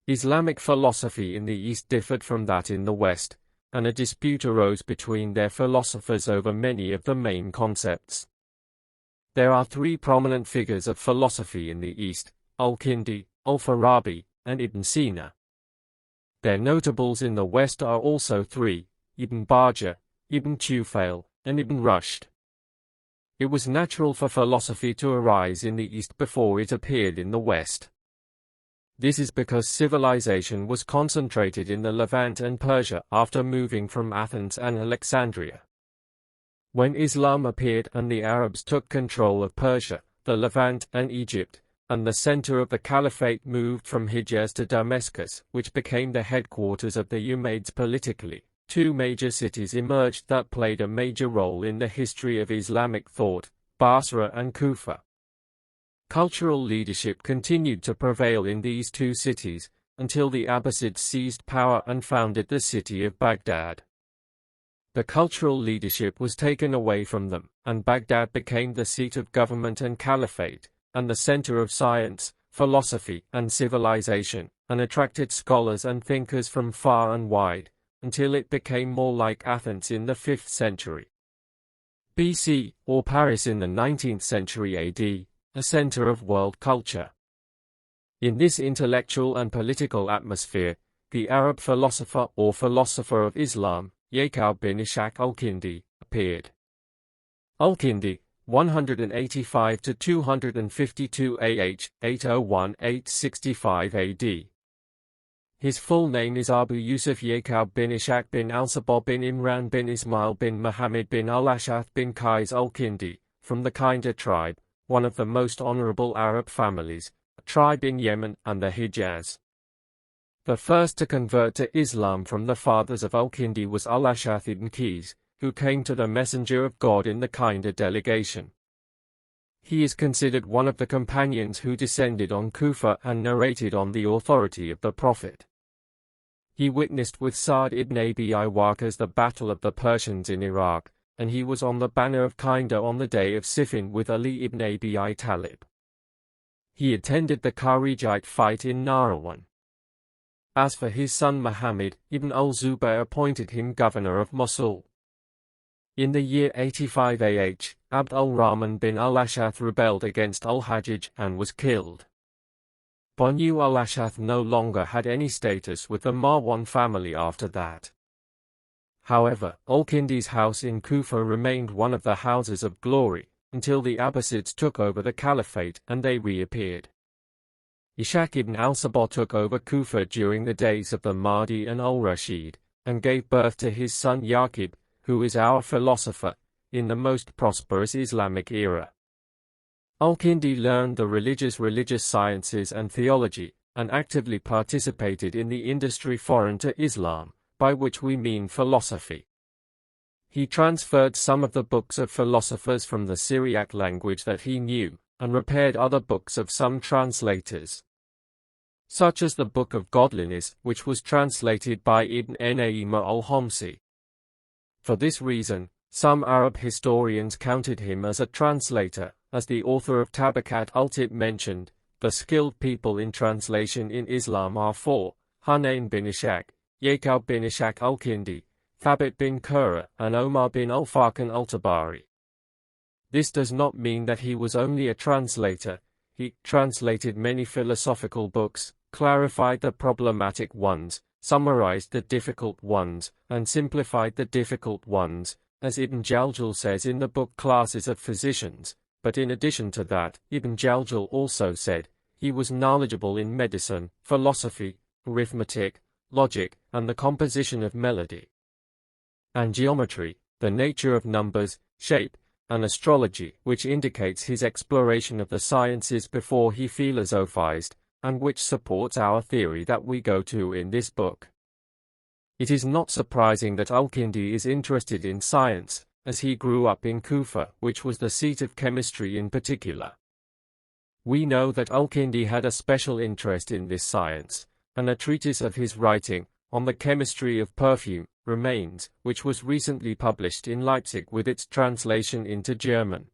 Islamic philosophy in the East differed from that in the West, and a dispute arose between their philosophers over many of the main concepts. There are three prominent figures of philosophy in the East: Al-Kindi, Al-Farabi, and Ibn Sina. Their notables in the West are also three: Ibn Bajjah, Ibn Tufail, and Ibn Rushd. It was natural for philosophy to arise in the East before it appeared in the West. This is because civilization was concentrated in the Levant and Persia after moving from Athens and Alexandria. When Islam appeared and the Arabs took control of Persia, the Levant, and Egypt, and the center of the caliphate moved from Hijaz to Damascus, which became the headquarters of the Umayyads politically, two major cities emerged that played a major role in the history of Islamic thought: Basra and Kufa. Cultural leadership continued to prevail in these two cities, until the Abbasids seized power and founded the city of Baghdad. The cultural leadership was taken away from them, and Baghdad became the seat of government and caliphate, and the center of science, philosophy, and civilization, and attracted scholars and thinkers from far and wide, until it became more like Athens in the 5th century BC, or Paris in the 19th century AD, a center of world culture. In this intellectual and political atmosphere, the Arab philosopher or philosopher of Islam, Yaqub bin Ishaq al-Kindi, appeared. Al-Kindi, 185–252 AH, 801–865 AD. His full name is Abu Yusuf Yaqub bin Ishaq bin al-Sabah bin Imran bin Ismail bin Muhammad bin al-Ash'ath bin Qais al-Kindi, from the Kinda tribe, one of the most honorable Arab families, a tribe in Yemen and the Hijaz. The first to convert to Islam from the fathers of al-Kindi was al-Ash'ath ibn Qais, who came to the Messenger of God in the Kinda delegation. He is considered one of the companions who descended on Kufa and narrated on the authority of the Prophet. He witnessed with Sa'd ibn Abi Waqqas the battle of the Persians in Iraq, and he was on the banner of Kinda on the day of Siffin with Ali ibn Abi Talib. He attended the Kharijite fight in Nahrawan. As for his son Muhammad, Ibn al-Zubayr appointed him governor of Mosul. In the year 85 AH, Abd al-Rahman bin al-Ash'ath rebelled against al-Hajjaj and was killed. Banu al-Ash'ath no longer had any status with the Marwan family after that. However, al-Kindi's house in Kufa remained one of the houses of glory, until the Abbasids took over the caliphate and they reappeared. Ishaq ibn al-Sabah took over Kufa during the days of the Mahdi and al-Rashid, and gave birth to his son Yaqub, who is our philosopher, in the most prosperous Islamic era. Al-Kindi learned the religious sciences and theology, and actively participated in the industry foreign to Islam, by which we mean philosophy. He transferred some of the books of philosophers from the Syriac language that he knew, and repaired other books of some translators, such as the Book of Godliness, which was translated by Ibn Naima al-Homsi. For this reason, some Arab historians counted him as a translator, as the author of Tabakat al-Tib mentioned. The skilled people in translation in Islam are four: Hunayn bin Ishaq, Yaqub bin Ishaq al-Kindi, Thabit bin Qurra, and Omar bin al-Farkan al-Tabari. This does not mean that he was only a translator. He translated many philosophical books, clarified the problematic ones, summarized the difficult ones, and simplified the difficult ones, as Ibn Jaljal says in the book Classes of Physicians. But in addition to that, Ibn Jaljal also said, he was knowledgeable in medicine, philosophy, arithmetic, logic, and the composition of melody, and geometry, the nature of numbers, shape, and astrology, which indicates his exploration of the sciences before he philosophized, and which supports our theory that we go to in this book. It is not surprising that al-Kindi is interested in science, as he grew up in Kufa, which was the seat of chemistry in particular. We know that al-Kindi had a special interest in this science, and a treatise of his writing, on the chemistry of perfume, remains, which was recently published in Leipzig with its translation into German.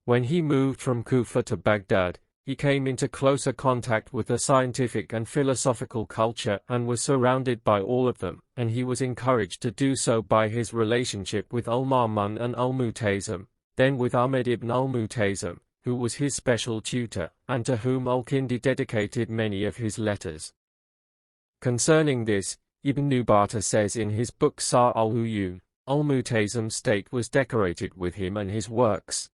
When he moved from Kufa to Baghdad, he came into closer contact with the scientific and philosophical culture and was surrounded by all of them, and he was encouraged to do so by his relationship with Al-Ma'mun and Al-Mu'tazim, then with Ahmed ibn al-Mu'tazim, who was his special tutor, and to whom al-Kindi dedicated many of his letters. Concerning this, Ibn Nubata says in his book Sa al-Uyun, Al-Mu'tazim's state was decorated with him and his works.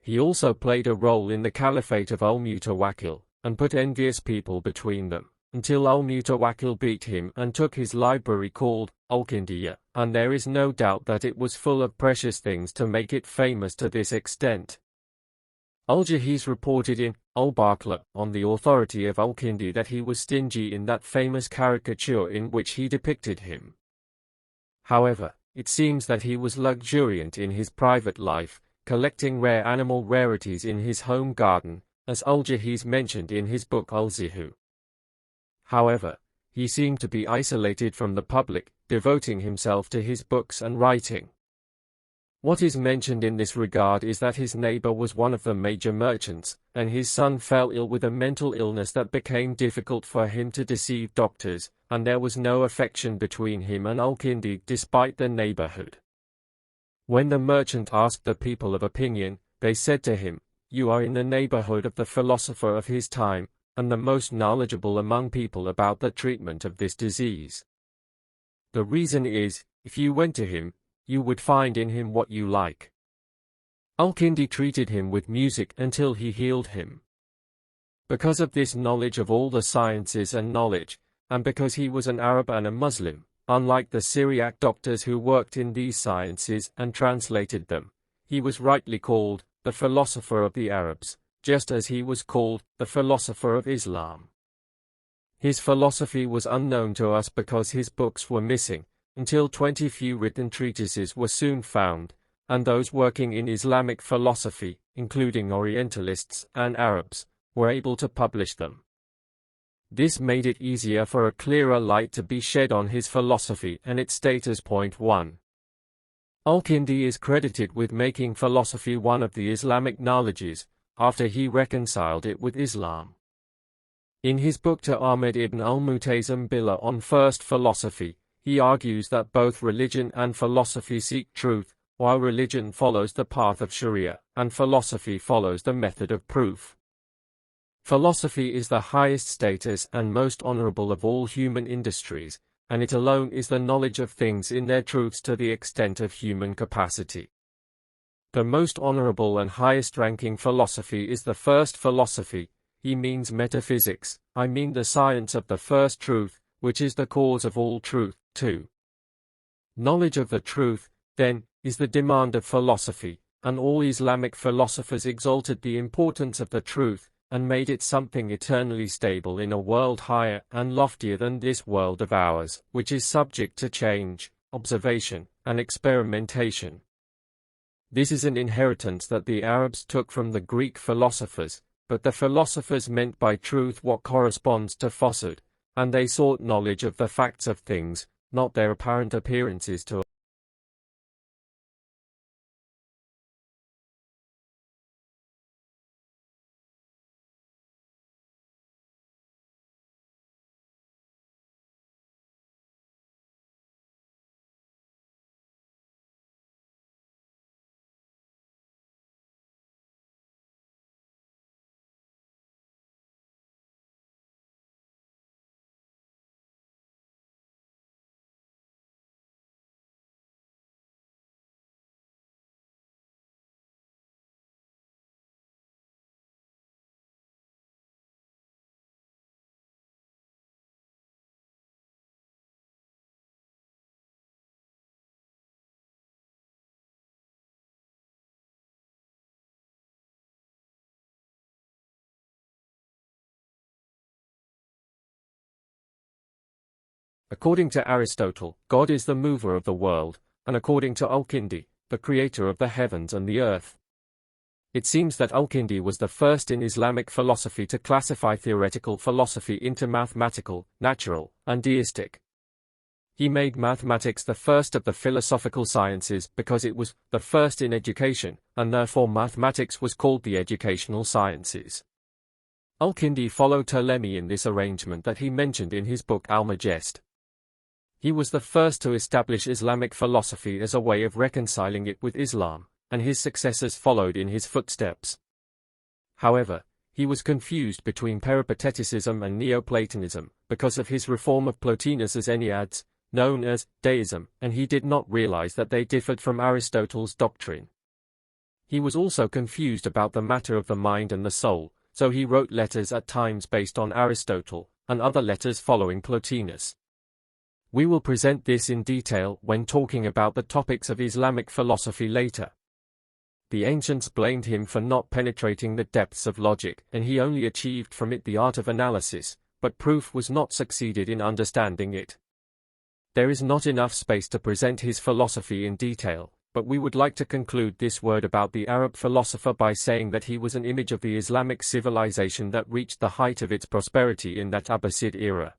He also played a role in the caliphate of al-Mutawakkil, and put envious people between them, until al-Mutawakkil beat him and took his library called al-Kindiyya, and there is no doubt that it was full of precious things to make it famous to this extent. Al-Jahiz reported in al-Barqla on the authority of al-Kindi that he was stingy in that famous caricature in which he depicted him. However, it seems that he was luxuriant in his private life, collecting rare animal rarities in his home garden, as al-Jahiz mentioned in his book Al-Zihu. However, he seemed to be isolated from the public, devoting himself to his books and writing. What is mentioned in this regard is that his neighbor was one of the major merchants, and his son fell ill with a mental illness that became difficult for him to deceive doctors, and there was no affection between him and al-Kindi despite the neighborhood. When the merchant asked the people of opinion, they said to him, "You are in the neighborhood of the philosopher of his time, and the most knowledgeable among people about the treatment of this disease. The reason is, if you went to him, you would find in him what you like." Al-Kindi treated him with music until he healed him. Because of this knowledge of all the sciences and knowledge, and because he was an Arab and a Muslim, unlike the Syriac doctors who worked in these sciences and translated them, he was rightly called the philosopher of the Arabs, just as he was called the philosopher of Islam. His philosophy was unknown to us because his books were missing, until 20 few written treatises were soon found, and those working in Islamic philosophy, including Orientalists and Arabs, were able to publish them. This made it easier for a clearer light to be shed on his philosophy and its status. Point 1. Al-Kindi is credited with making philosophy one of the Islamic knowledges, after he reconciled it with Islam. In his book to Ahmed ibn al-Mu'tazim Billah on First Philosophy, he argues that both religion and philosophy seek truth, while religion follows the path of Sharia, and philosophy follows the method of proof. Philosophy is the highest status and most honorable of all human industries, and it alone is the knowledge of things in their truths to the extent of human capacity. The most honorable and highest-ranking philosophy is the first philosophy. He means metaphysics, I mean the science of the first truth, which is the cause of all truth. 2. Knowledge of the truth, then, is the demand of philosophy, and all Islamic philosophers exalted the importance of the truth, and made it something eternally stable in a world higher and loftier than this world of ours, which is subject to change, observation, and experimentation. This is an inheritance that the Arabs took from the Greek philosophers, but the philosophers meant by truth what corresponds to falsehood, and they sought knowledge of the facts of things, not their apparent appearances to According to Aristotle, God is the mover of the world, and according to Al-Kindi, the creator of the heavens and the earth. It seems that Al-Kindi was the first in Islamic philosophy to classify theoretical philosophy into mathematical, natural, and deistic. He made mathematics the first of the philosophical sciences because it was the first in education, and therefore mathematics was called the educational sciences. Al-Kindi followed Ptolemy in this arrangement that he mentioned in his book Al-Majest. He was the first to establish Islamic philosophy as a way of reconciling it with Islam, and his successors followed in his footsteps. However, he was confused between Peripateticism and Neoplatonism because of his reform of Plotinus's Enneads, known as deism, and he did not realize that they differed from Aristotle's doctrine. He was also confused about the matter of the mind and the soul, so he wrote letters at times based on Aristotle, and other letters following Plotinus. We will present this in detail when talking about the topics of Islamic philosophy later. The ancients blamed him for not penetrating the depths of logic, and he only achieved from it the art of analysis, but proof was not succeeded in understanding it. There is not enough space to present his philosophy in detail, but we would like to conclude this word about the Arab philosopher by saying that he was an image of the Islamic civilization that reached the height of its prosperity in that Abbasid era.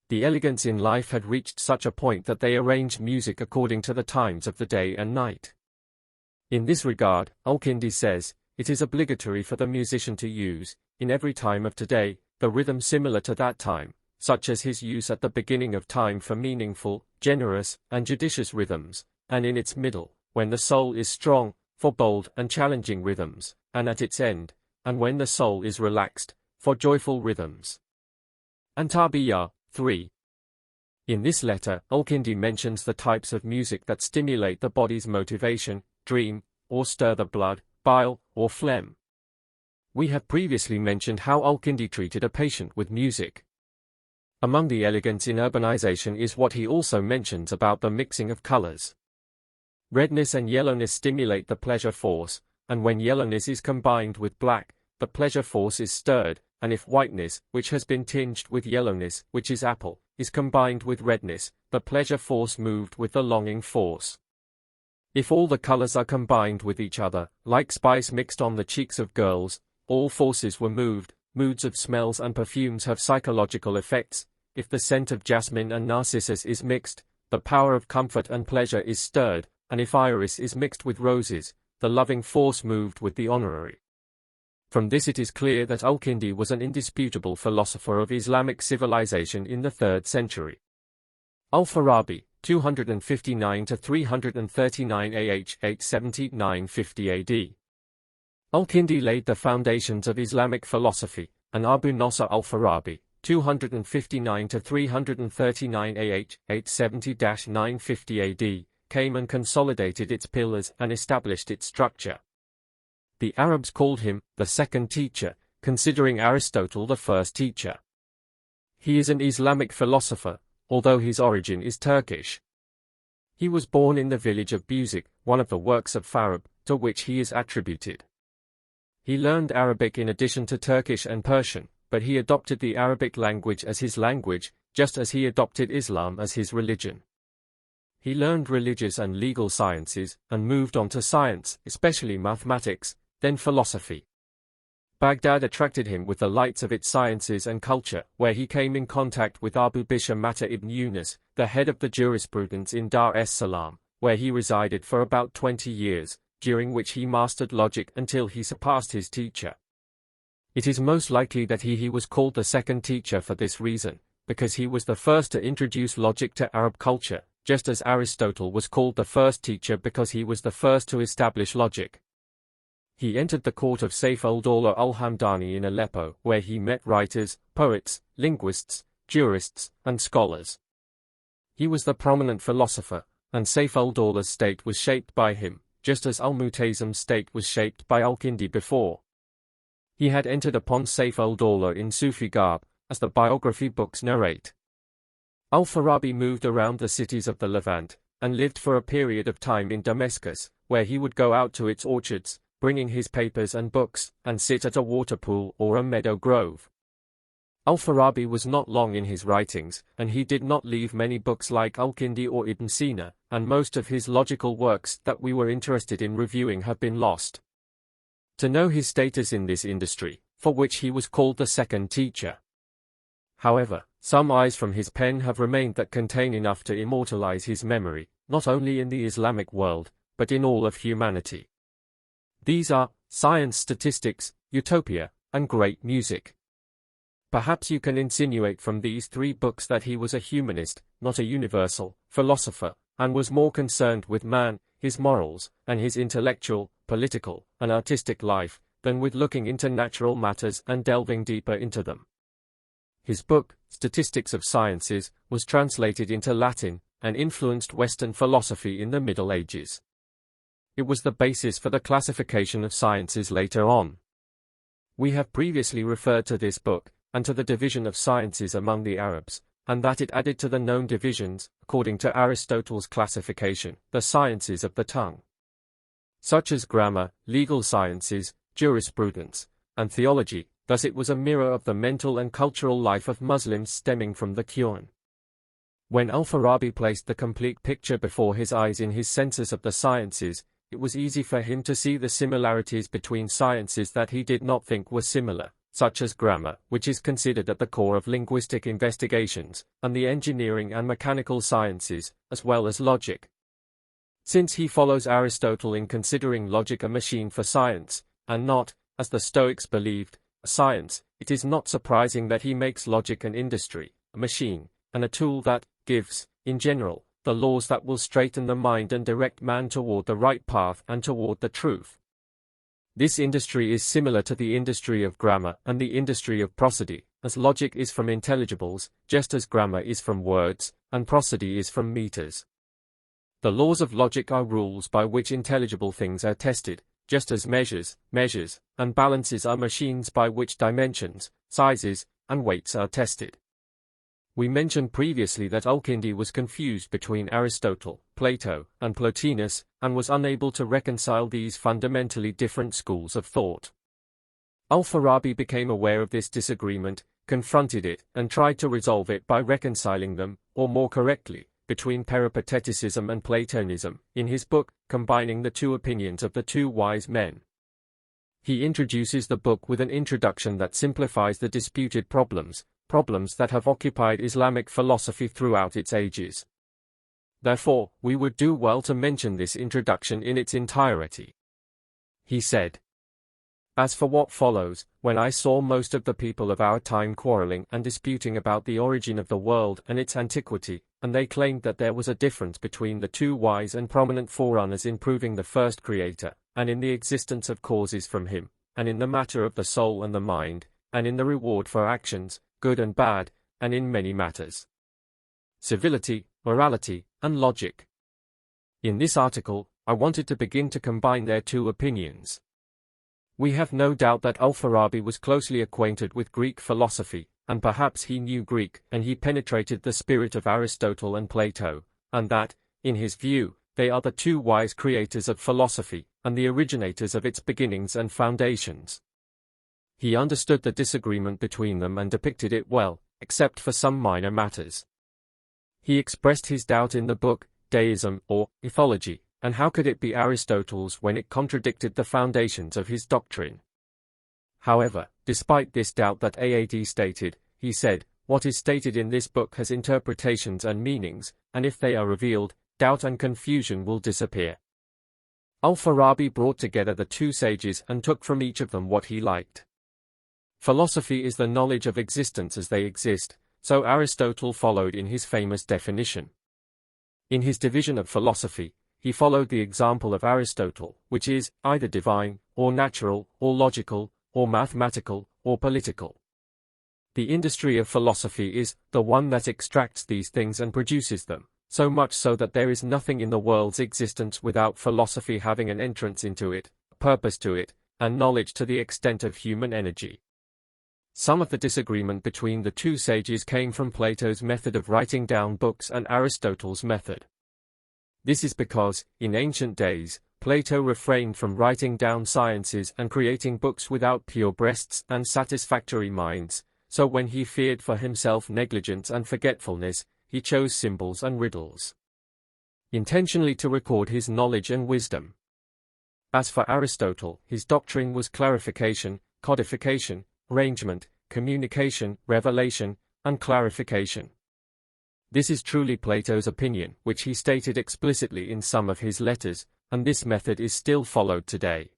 The elegance in life had reached such a point that they arranged music according to the times of the day and night. In this regard, Al-Kindi says, it is obligatory for the musician to use, in every time of today, the rhythm similar to that time, such as his use at the beginning of time for meaningful, generous, and judicious rhythms, and in its middle, when the soul is strong, for bold and challenging rhythms, and at its end, and when the soul is relaxed, for joyful rhythms. Antabiyah 3. In this letter, Al-Kindi mentions the types of music that stimulate the body's motivation, dream, or stir the blood, bile, or phlegm. We have previously mentioned how Al-Kindi treated a patient with music. Among the elegance in urbanization is what he also mentions about the mixing of colors. Redness and yellowness stimulate the pleasure force, and when yellowness is combined with black, the pleasure force is stirred, and if whiteness, which has been tinged with yellowness, which is apple, is combined with redness, the pleasure force moved with the longing force. If all the colors are combined with each other, like spice mixed on the cheeks of girls, all forces were moved. Moods of smells and perfumes have psychological effects. If the scent of jasmine and narcissus is mixed, the power of comfort and pleasure is stirred, and if iris is mixed with roses, the loving force moved with the honorary. From this it is clear that Al-Kindi was an indisputable philosopher of Islamic civilization in the 3rd century. Al-Farabi, 259–339 AH 870–950 AD. Al-Kindi laid the foundations of Islamic philosophy, and Abu Nasr al-Farabi, 259–339 AH 870–950 AD, came and consolidated its pillars and established its structure. The Arabs called him the second teacher, considering Aristotle the first teacher. He is an Islamic philosopher, although his origin is Turkish. He was born in the village of Buzik, one of the works of Farab, to which he is attributed. He learned Arabic in addition to Turkish and Persian, but he adopted the Arabic language as his language, just as he adopted Islam as his religion. He learned religious and legal sciences, and moved on to science, especially mathematics, then philosophy. Baghdad attracted him with the lights of its sciences and culture, where he came in contact with Abu Bishr Mata ibn Yunus, the head of the jurisprudence in Dar es Salaam, where he resided for about 20 years, during which he mastered logic until he surpassed his teacher. It is most likely that he was called the second teacher for this reason, because he was the first to introduce logic to Arab culture, just as Aristotle was called the first teacher because he was the first to establish logic. He entered the court of Sayf al-Dawla al-Hamdani in Aleppo, where he met writers, poets, linguists, jurists, and scholars. He was the prominent philosopher, and Sayf al-Dawla's state was shaped by him, just as al-Mutazim's state was shaped by Al-Kindi before. He had entered upon Sayf al-Dawla in Sufi garb, as the biography books narrate. Al-Farabi moved around the cities of the Levant, and lived for a period of time in Damascus, where he would go out to its orchards, bringing his papers and books, and sit at a water pool or a meadow grove. Al-Farabi was not long in his writings, and he did not leave many books like Al-Kindi or Ibn Sina, and most of his logical works that we were interested in reviewing have been lost. To know his status in this industry, for which he was called the second teacher. However, some eyes from his pen have remained that contain enough to immortalize his memory, not only in the Islamic world, but in all of humanity. These are Science Statistics, Utopia, and great music. Perhaps you can insinuate from these 3 books that he was a humanist, not a universal philosopher, and was more concerned with man, his morals, and his intellectual, political, and artistic life, than with looking into natural matters and delving deeper into them. His book, Statistics of Sciences, was translated into Latin, and influenced Western philosophy in the Middle Ages. It was the basis for the classification of sciences later on. We have previously referred to this book, and to the division of sciences among the Arabs, and that it added to the known divisions, according to Aristotle's classification, the sciences of the tongue, such as grammar, legal sciences, jurisprudence, and theology. Thus it was a mirror of the mental and cultural life of Muslims stemming from the Qur'an. When Al-Farabi placed the complete picture before his eyes in his census of the sciences, it was easy for him to see the similarities between sciences that he did not think were similar, such as grammar, which is considered at the core of linguistic investigations, and the engineering and mechanical sciences, as well as logic. Since he follows Aristotle in considering logic a machine for science, and not, as the Stoics believed, a science, it is not surprising that he makes logic an industry, a machine, and a tool that gives, in general, the laws that will straighten the mind and direct man toward the right path and toward the truth. This industry is similar to the industry of grammar and the industry of prosody, as logic is from intelligibles, just as grammar is from words, and prosody is from meters. The laws of logic are rules by which intelligible things are tested, just as measures, and balances are machines by which dimensions, sizes, and weights are tested. We mentioned previously that Al-Kindi was confused between Aristotle, Plato, and Plotinus, and was unable to reconcile these fundamentally different schools of thought. Al-Farabi became aware of this disagreement, confronted it, and tried to resolve it by reconciling them, or more correctly, between Peripateticism and Platonism, in his book, Combining the Two Opinions of the Two Wise Men. He introduces the book with an introduction that simplifies the disputed problems that have occupied Islamic philosophy throughout its ages. Therefore, we would do well to mention this introduction in its entirety. He said, "As for what follows, when I saw most of the people of our time quarreling and disputing about the origin of the world and its antiquity, and they claimed that there was a difference between the two wise and prominent forerunners in proving the first Creator, and in the existence of causes from Him, and in the matter of the soul and the mind, and in the reward for actions, good and bad, and in many matters. Civility, morality, and logic. In this article, I wanted to begin to combine their two opinions. We have no doubt that Al-Farabi was closely acquainted with Greek philosophy, and perhaps he knew Greek and he penetrated the spirit of Aristotle and Plato, and that, in his view, they are the two wise creators of philosophy, and the originators of its beginnings and foundations. He understood the disagreement between them and depicted it well, except for some minor matters. He expressed his doubt in the book, Deism or Ethology, and how could it be Aristotle's when it contradicted the foundations of his doctrine? However, despite this doubt that Aad stated, he said, what is stated in this book has interpretations and meanings, and if they are revealed, doubt and confusion will disappear. Al-Farabi brought together the two sages and took from each of them what he liked. Philosophy is the knowledge of existence as they exist, so Aristotle followed in his famous definition. In his division of philosophy, he followed the example of Aristotle, which is either divine, or natural, or logical, or mathematical, or political. The industry of philosophy is the one that extracts these things and produces them, so much so that there is nothing in the world's existence without philosophy having an entrance into it, a purpose to it, and knowledge to the extent of human energy. Some of the disagreement between the two sages came from Plato's method of writing down books and Aristotle's method. This is because, in ancient days, Plato refrained from writing down sciences and creating books without pure breasts and satisfactory minds, so when he feared for himself negligence and forgetfulness, he chose symbols and riddles, intentionally to record his knowledge and wisdom. As for Aristotle, his doctrine was clarification, codification, arrangement, communication, revelation, and clarification. This is truly Plato's opinion, which he stated explicitly in some of his letters, and this method is still followed today.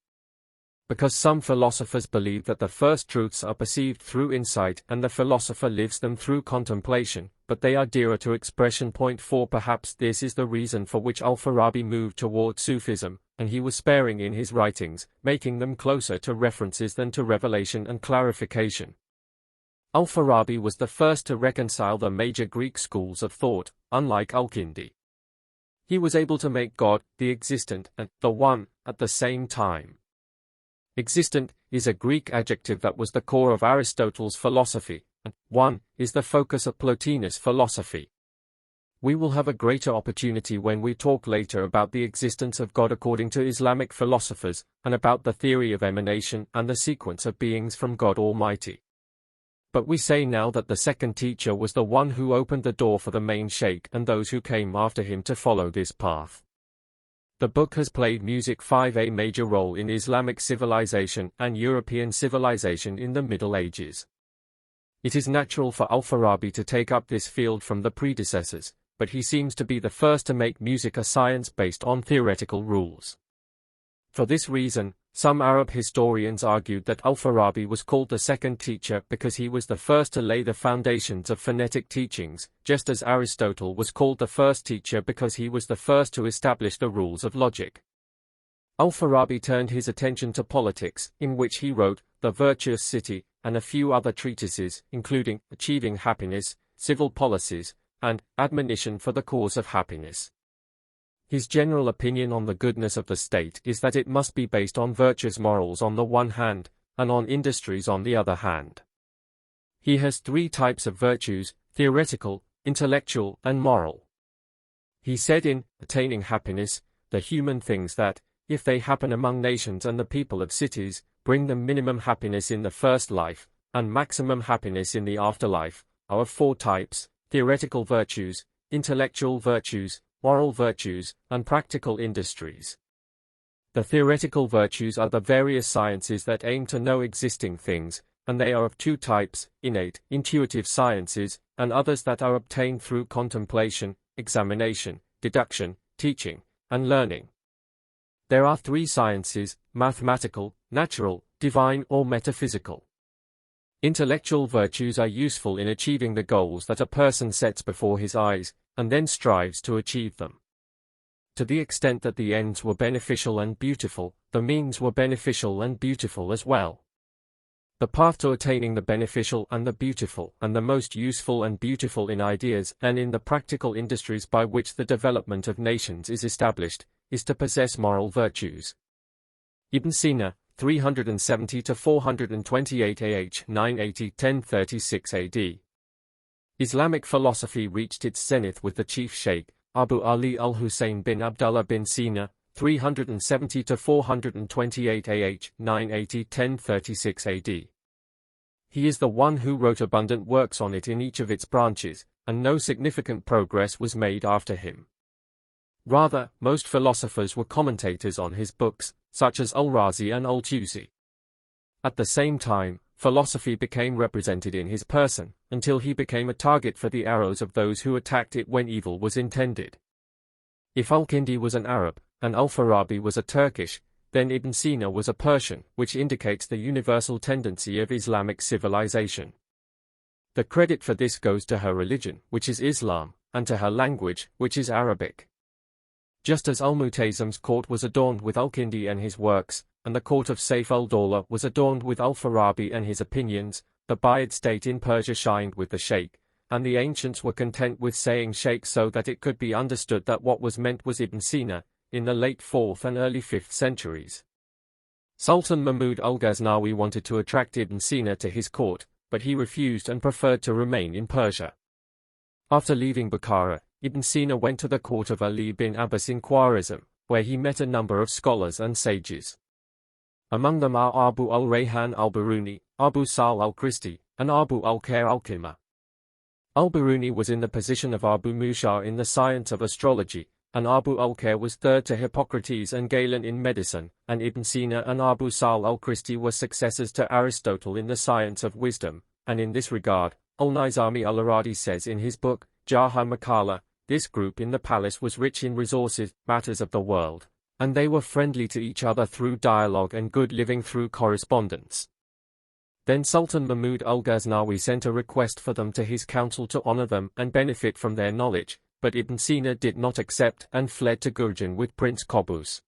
because some philosophers believe that the first truths are perceived through insight and the philosopher lives them through contemplation, but they are dearer to expression. Point 4 Perhaps this is the reason for which Al-Farabi moved toward Sufism, and he was sparing in his writings, making them closer to references than to revelation and clarification. Al-Farabi was the first to reconcile the major Greek schools of thought, unlike Al-Kindi. He was able to make God, the existent, and the one, at the same time. Existent is a Greek adjective that was the core of Aristotle's philosophy, and one is the focus of Plotinus' philosophy. We will have a greater opportunity when we talk later about the existence of God according to Islamic philosophers, and about the theory of emanation and the sequence of beings from God Almighty. But we say now that the second teacher was the one who opened the door for the main sheikh and those who came after him to follow this path. The book has played music 5 a major role in Islamic civilization and European civilization in the Middle Ages. It is natural for Al-Farabi to take up this field from the predecessors, but he seems to be the first to make music a science based on theoretical rules. For this reason, some Arab historians argued that Al-Farabi was called the second teacher because he was the first to lay the foundations of phonetic teachings, just as Aristotle was called the first teacher because he was the first to establish the rules of logic. Al-Farabi turned his attention to politics, in which he wrote The Virtuous City, and a few other treatises, including Achieving Happiness, Civil Policies, and Admonition for the Cause of Happiness. His general opinion on the goodness of the state is that it must be based on virtuous morals on the one hand, and on industries on the other hand. He has three types of virtues: theoretical, intellectual, and moral. He said in Attaining Happiness, the human things that, if they happen among nations and the people of cities, bring them minimum happiness in the first life, and maximum happiness in the afterlife, are of four types: theoretical virtues, intellectual virtues, moral virtues, and practical industries. The theoretical virtues are the various sciences that aim to know existing things, and they are of two types: innate, intuitive sciences, and others that are obtained through contemplation, examination, deduction, teaching, and learning. There are three sciences: mathematical, natural, divine, or metaphysical. Intellectual virtues are useful in achieving the goals that a person sets before his eyes, and then strives to achieve them. To the extent that the ends were beneficial and beautiful, the means were beneficial and beautiful as well. The path to attaining the beneficial and the beautiful, and the most useful and beautiful in ideas and in the practical industries by which the development of nations is established, is to possess moral virtues. Ibn Sina, 370–428 AH 980–1036 AD. Islamic philosophy reached its zenith with the chief sheikh, Abu Ali al-Hussein bin Abdullah bin Sina, 370–428 AH 980–1036 AD. He is the one who wrote abundant works on it in each of its branches, and no significant progress was made after him. Rather, most philosophers were commentators on his books, such as Al-Razi and Al-Tusi. At the same time, philosophy became represented in his person, until he became a target for the arrows of those who attacked it when evil was intended. If Al-Kindi was an Arab, and Al-Farabi was a Turkish, then Ibn Sina was a Persian, which indicates the universal tendency of Islamic civilization. The credit for this goes to her religion, which is Islam, and to her language, which is Arabic. Just as Al-Mutazim's court was adorned with Al-Kindi and his works, and the court of Saif al-Dawla was adorned with Al-Farabi and his opinions, the Buyid state in Persia shined with the sheikh, and the ancients were content with saying sheikh so that it could be understood that what was meant was Ibn Sina, in the late 4th and early 5th centuries. Sultan Mahmud al-Ghaznawi wanted to attract Ibn Sina to his court, but he refused and preferred to remain in Persia. After leaving Bukhara, Ibn Sina went to the court of Ali bin Abbas in Khwarizm, where he met a number of scholars and sages. Among them are Abu al-Rayhan al-Biruni, Abu Sal al-Kristi, and Abu al-Khair al-Qimah. Al-Biruni was in the position of Abu Mushar in the science of astrology, and Abu al-Khair was third to Hippocrates and Galen in medicine, and Ibn Sina and Abu Sal al-Kristi were successors to Aristotle in the science of wisdom, and in this regard, al-Nizami al-Aradi says in his book, Jaha Makala, this group in the palace was rich in resources, matters of the world, and they were friendly to each other through dialogue and good living through correspondence. Then Sultan Mahmud al-Ghaznawi sent a request for them to his council to honor them and benefit from their knowledge, but Ibn Sina did not accept and fled to Gurjan with Prince Qaboos.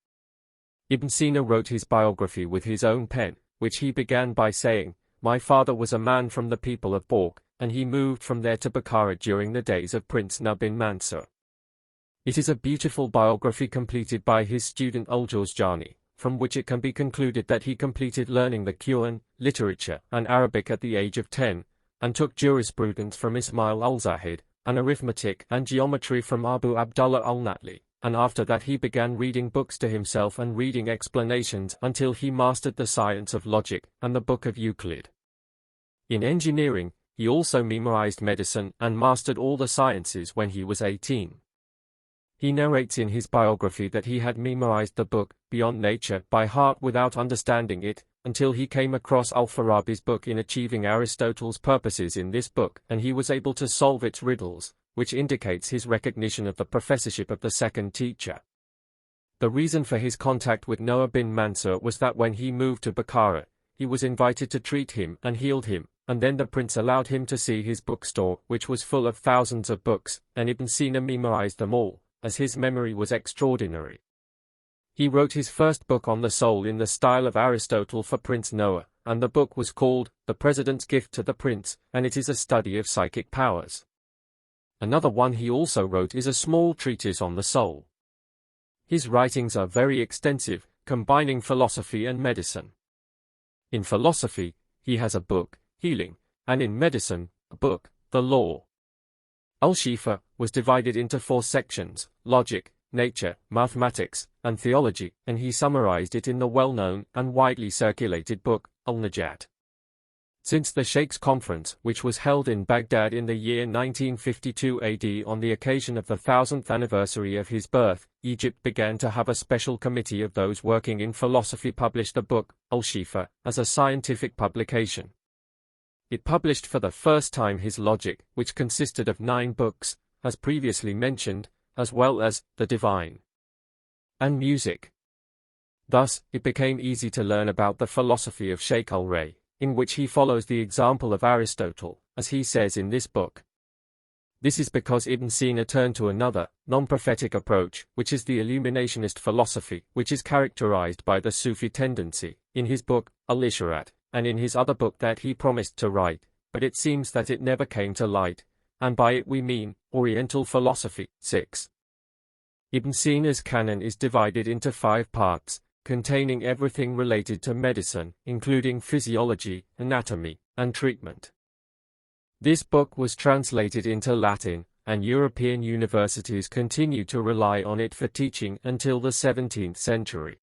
Ibn Sina wrote his biography with his own pen, which he began by saying, "My father was a man from the people of Balkh, and he moved from there to Bukhara during the days of Prince Nuh bin Mansur." It is a beautiful biography completed by his student Al-Jawzjani, from which it can be concluded that he completed learning the Quran, literature, and Arabic at the age of 10, and took jurisprudence from Ismail al-Zahid, and arithmetic and geometry from Abu Abdullah al-Natli, and after that he began reading books to himself and reading explanations until he mastered the science of logic and the book of Euclid. In engineering, he also memorized medicine and mastered all the sciences when he was 18. He narrates in his biography that he had memorized the book, Beyond Nature, by heart without understanding it, until he came across Al-Farabi's book in achieving Aristotle's purposes in this book, and he was able to solve its riddles, which indicates his recognition of the professorship of the second teacher. The reason for his contact with Nuh bin Mansur was that when he moved to Bukhara, he was invited to treat him and healed him, and then the prince allowed him to see his bookstore, which was full of thousands of books, and Ibn Sina memorized them all, as his memory was extraordinary. He wrote his first book on the soul in the style of Aristotle for Prince Noah, and the book was called The President's Gift to the Prince, and it is a study of psychic powers. Another one he also wrote is a small treatise on the soul. His writings are very extensive, combining philosophy and medicine. In philosophy, he has a book, Healing, and in medicine, a book, The Law. Al-Shifa was divided into 4 sections: logic, nature, mathematics, and theology, and he summarized it in the well-known and widely circulated book, Al-Najat. Since the Sheikh's conference, which was held in Baghdad in the year 1952 AD on the occasion of the 1000th anniversary of his birth, Egypt began to have a special committee of those working in philosophy publish the book, Al-Shifa, as a scientific publication. It published for the first time his logic, which consisted of 9 books, as previously mentioned, as well as the divine and music. Thus, it became easy to learn about the philosophy of Sheikh al-Ray, in which he follows the example of Aristotle, as he says in this book. This is because Ibn Sina turned to another, non-prophetic approach, which is the illuminationist philosophy, which is characterized by the Sufi tendency, in his book, Al-Isharat, and in his other book that he promised to write, but it seems that it never came to light, and by it we mean Oriental philosophy. 6. Ibn Sina's canon is divided into 5 parts, containing everything related to medicine, including physiology, anatomy, and treatment. This book was translated into Latin, and European universities continued to rely on it for teaching until the 17th century.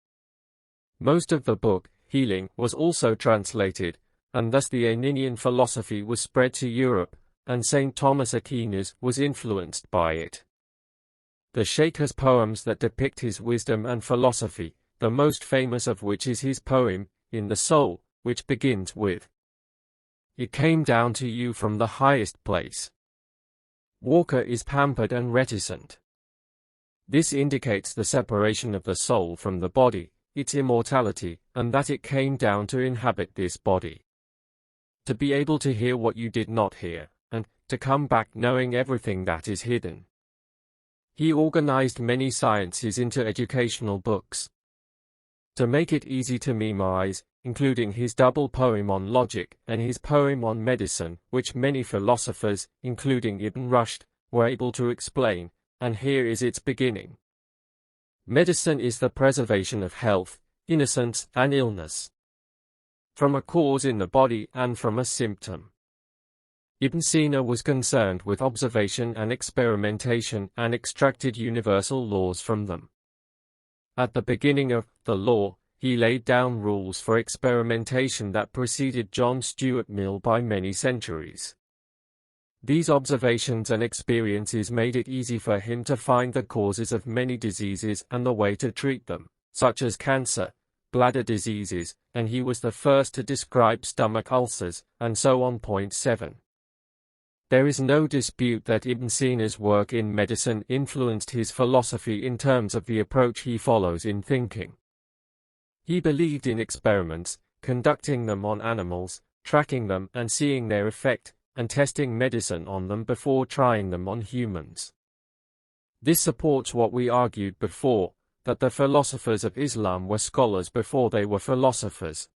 Most of the book, Healing, was also translated, and thus the Aninian philosophy was spread to Europe, and St. Thomas Aquinas was influenced by it. The Sheikh has poems that depict his wisdom and philosophy, the most famous of which is his poem, In the Soul, which begins with, "It came down to you from the highest place. Walker is pampered and reticent." This indicates the separation of the soul from the body, its immortality, and that it came down to inhabit this body. To be able to hear what you did not hear, and to come back knowing everything that is hidden. He organized many sciences into educational books to make it easy to memorize, including his double poem on logic and his poem on medicine, which many philosophers, including Ibn Rushd, were able to explain, and here is its beginning. Medicine is the preservation of health, innocence, and illness, from a cause in the body and from a symptom. Ibn Sina was concerned with observation and experimentation and extracted universal laws from them. At the beginning of the law, he laid down rules for experimentation that preceded John Stuart Mill by many centuries. These observations and experiences made it easy for him to find the causes of many diseases and the way to treat them, such as cancer, bladder diseases, and he was the first to describe stomach ulcers, and so on. 7. There is no dispute that Ibn Sina's work in medicine influenced his philosophy in terms of the approach he follows in thinking. He believed in experiments, conducting them on animals, tracking them and seeing their effect, and testing medicine on them before trying them on humans. This supports what we argued before, that the philosophers of Islam were scholars before they were philosophers.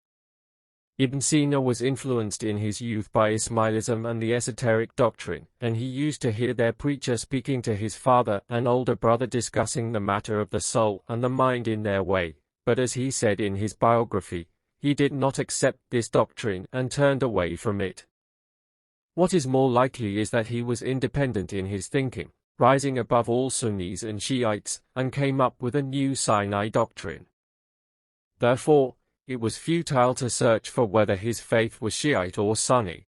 Ibn Sina was influenced in his youth by Ismailism and the esoteric doctrine, and he used to hear their preacher speaking to his father and older brother discussing the matter of the soul and the mind in their way, but as he said in his biography, he did not accept this doctrine and turned away from it. What is more likely is that he was independent in his thinking, rising above all Sunnis and Shiites, and came up with a new Sinai doctrine. Therefore, it was futile to search for whether his faith was Shiite or Sunni.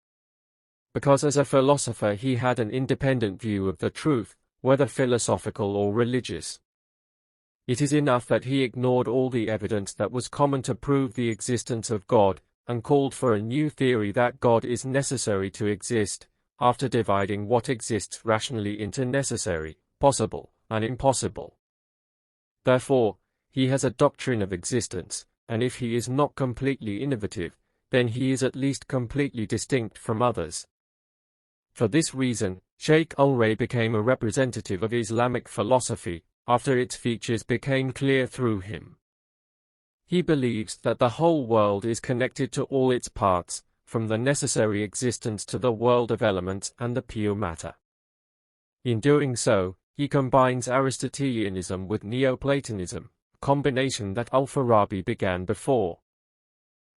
Because as a philosopher he had an independent view of the truth, whether philosophical or religious. It is enough that he ignored all the evidence that was common to prove the existence of God, and called for a new theory that God is necessary to exist, after dividing what exists rationally into necessary, possible, and impossible. Therefore, he has a doctrine of existence, and if he is not completely innovative, then he is at least completely distinct from others. For this reason, Sheikh al-Ray became a representative of Islamic philosophy, after its features became clear through him. He believes that the whole world is connected to all its parts, from the necessary existence to the world of elements and the pure matter. In doing so, he combines Aristotelianism with Neoplatonism, a combination that Al-Farabi began before.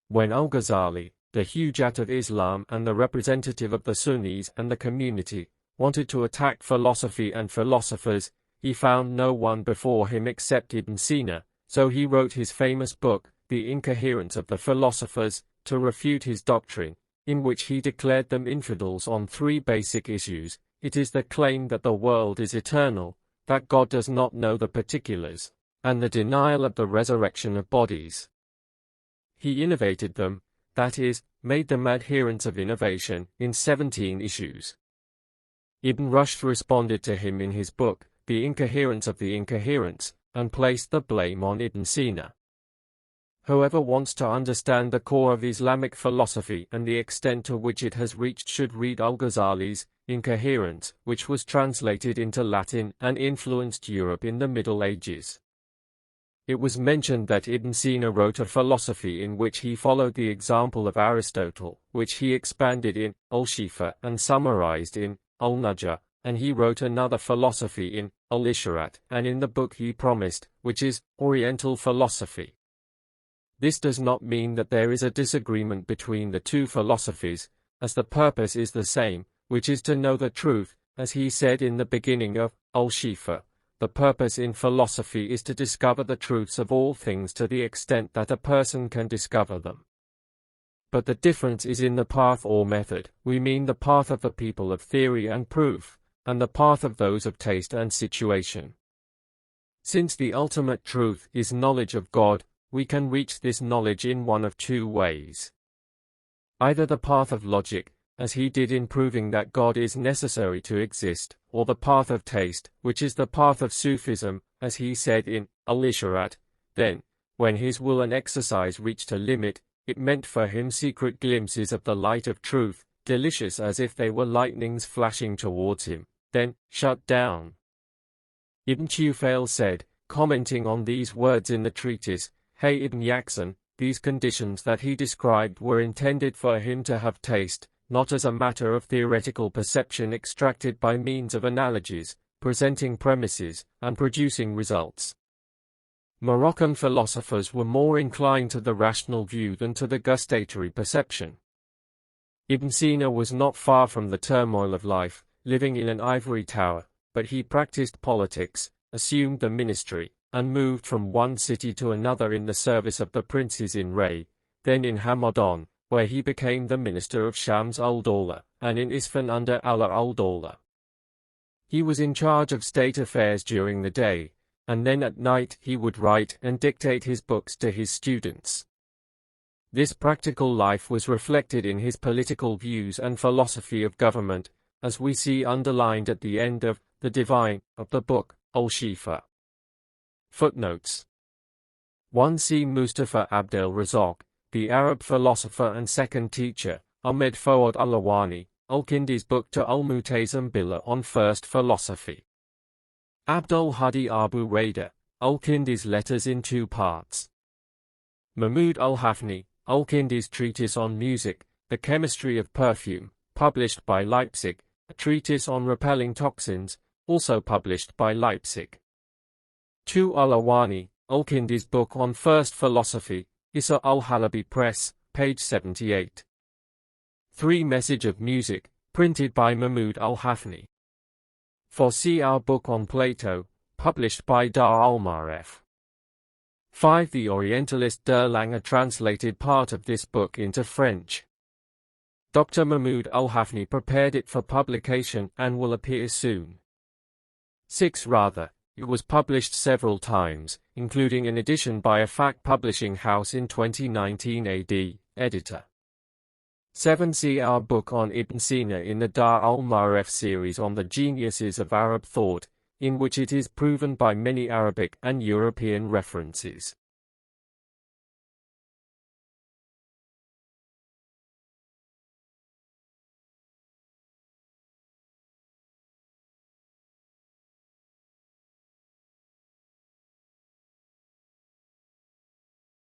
When Al-Ghazali, the Hujjat of Islam and the representative of the Sunnis and the community, wanted to attack philosophy and philosophers, he found no one before him except Ibn Sina, so he wrote his famous book, The Incoherence of the Philosophers, to refute his doctrine, in which he declared them infidels on three basic issues. It is the claim that the world is eternal, that God does not know the particulars, and the denial of the resurrection of bodies. He innovated them, that is, made them adherents of innovation, in 17 issues. Ibn Rushd responded to him in his book, The Incoherence of the Incoherence, and placed the blame on Ibn Sina. Whoever wants to understand the core of Islamic philosophy and the extent to which it has reached should read Al-Ghazali's Incoherence, which was translated into Latin and influenced Europe in the Middle Ages. It was mentioned that Ibn Sina wrote a philosophy in which he followed the example of Aristotle, which he expanded in Al-Shifa and summarized in Al-Najah, and he wrote another philosophy in Al-Isharat and in the book he promised, which is Oriental philosophy. This does not mean that there is a disagreement between the two philosophies, as the purpose is the same, which is to know the truth, as he said in the beginning of Al-Shifa. The purpose in philosophy is to discover the truths of all things to the extent that a person can discover them. But the difference is in the path or method. We mean the path of the people of theory and proof, and the path of those of taste and situation. Since the ultimate truth is knowledge of God, we can reach this knowledge in one of two ways. Either the path of logic, as he did in proving that God is necessary to exist, or the path of taste, which is the path of Sufism, as he said in Al-Isharat. Then, when his will and exercise reached a limit, it meant for him secret glimpses of the light of truth, delicious as if they were lightnings flashing towards him, then shut down. Ibn Tufail said, commenting on these words in the treatise, Hey Ibn Yaqzan, these conditions that he described were intended for him to have taste, not as a matter of theoretical perception extracted by means of analogies, presenting premises, and producing results. Moroccan philosophers were more inclined to the rational view than to the gustatory perception. Ibn Sina was not far from the turmoil of life, living in an ivory tower, but he practiced politics, assumed the ministry, and moved from one city to another in the service of the princes in Ray, then in Hamadan, where he became the minister of Shams al-Dawla, and in Isfahan under Allah al-Dawla. He was in charge of state affairs during the day, and then at night he would write and dictate his books to his students. This practical life was reflected in his political views and philosophy of government, as we see underlined at the end of the Divine of the book, Al-Shifa. Footnotes 1. See Mustafa Abdel Razak, the Arab philosopher and second teacher, Ahmed Fouad Al-Ahwani, Al-Kindi's book to Al-Mutazim Billah on First Philosophy. Abdul Hadi Abu Raida, Al-Kindi's letters in 2 parts. Mahmud Al-Hafni, Al-Kindi's treatise on music, The Chemistry of Perfume, published by Leipzig, a treatise on repelling toxins, also published by Leipzig. 2. Al-Ahwani, Al-Kindi's book on First Philosophy, Isa Al-Halabi Press, page 78. 3. Message of Music, printed by Mahmud Al-Hafni. 4. See our book on Plato, published by Dar al-Ma'arif. 5. The Orientalist de Lange translated part of this book into French. Dr. Mahmud Al-Hafni prepared it for publication and will appear soon. 6. It was published several times, including an edition by a fact publishing house in 2019 AD, editor. 7. See our book on Ibn Sina in the Dar al-Ma'arif series on the geniuses of Arab thought, in which it is proven by many Arabic and European references.